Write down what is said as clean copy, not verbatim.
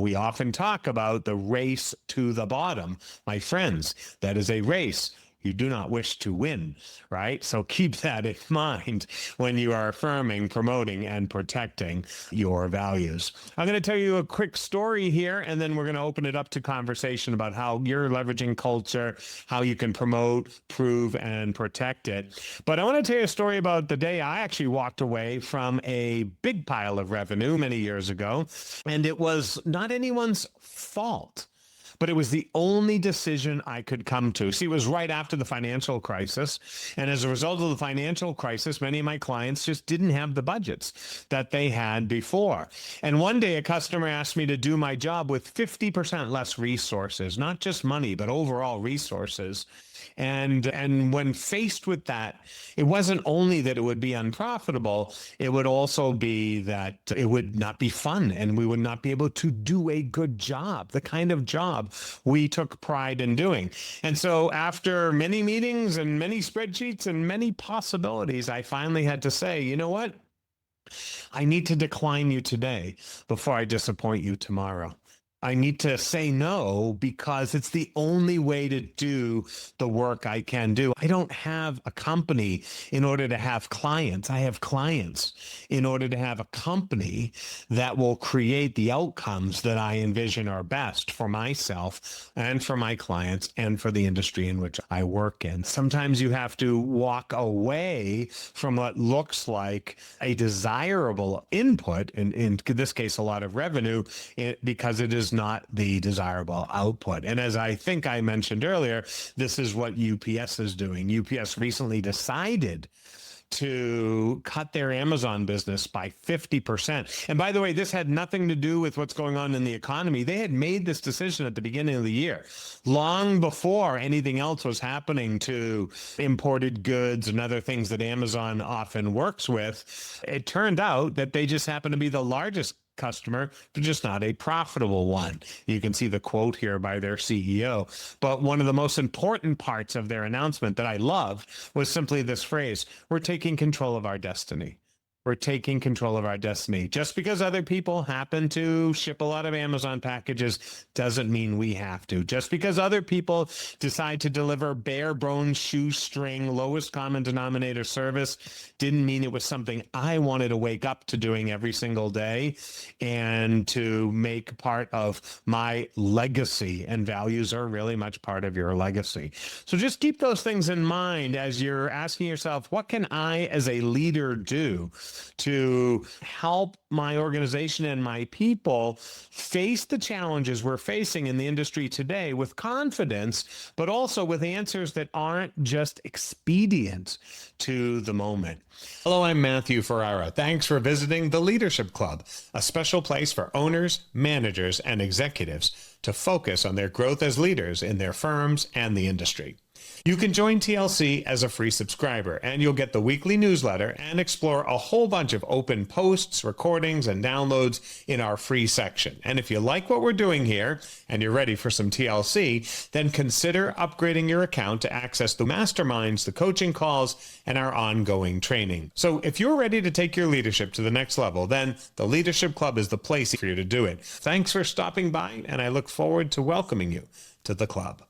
We often talk about the race to the bottom. My friends, that is a race you do not wish to win, right? So keep that in mind when you are affirming, promoting, and protecting your values. I'm going to tell you a quick story here, and then we're going to open it up to conversation about how you're leveraging culture, how you can promote, prove, and protect it. But I want to tell you a story about the day I actually walked away from a big pile of revenue many years ago, and it was not anyone's fault. But it was the only decision I could come to. See, it was right after the financial crisis. And as a result of the financial crisis, many of my clients just didn't have the budgets that they had before. And one day a customer asked me to do my job with 50% less resources, not just money, but overall resources. And when faced with that, it wasn't only that it would be unprofitable, it would also be that it would not be fun and we would not be able to do a good job, the kind of job we took pride in doing. And so after many meetings and many spreadsheets and many possibilities, I finally had to say, you know what? I need to decline you today before I disappoint you tomorrow. I need to say no because it's the only way to do the work I can do. I don't have a company in order to have clients. I have clients in order to have a company that will create the outcomes that I envision are best for myself and for my clients and for the industry in which I work in. Sometimes you have to walk away from what looks like a desirable input, in this case, a lot of revenue, because it is not the desirable output. And as I think I mentioned earlier, this is what UPS is doing. UPS recently decided to cut their Amazon business by 50%. And by the way, this had nothing to do with what's going on in the economy. They had made this decision at the beginning of the year, long before anything else was happening to imported goods and other things that Amazon often works with. It turned out that they just happen to be the largest customer, but just not a profitable one. You can see the quote here by their CEO. But one of the most important parts of their announcement that I love was simply this phrase: we're taking control of our destiny. We're taking control of our destiny. Just because other people happen to ship a lot of Amazon packages doesn't mean we have to. Just because other people decide to deliver bare bones, shoestring, lowest common denominator service didn't mean it was something I wanted to wake up to doing every single day and to make part of my legacy. And values are really much part of your legacy. So just keep those things in mind as you're asking yourself, what can I as a leader do to help my organization and my people face the challenges we're facing in the industry today with confidence, but also with answers that aren't just expedient to the moment. Hello, I'm Matthew Ferrara. Thanks for visiting the Leadership Club, a special place for owners, managers, and executives to focus on their growth as leaders in their firms and the industry. You can join TLC as a free subscriber, and you'll get the weekly newsletter and explore a whole bunch of open posts, recordings, and downloads in our free section. And if you like what we're doing here and you're ready for some TLC, then consider upgrading your account to access the masterminds, the coaching calls, and our ongoing training. So if you're ready to take your leadership to the next level, then the Leadership Club is the place for you to do it. Thanks for stopping by, and I look forward to welcoming you to the club.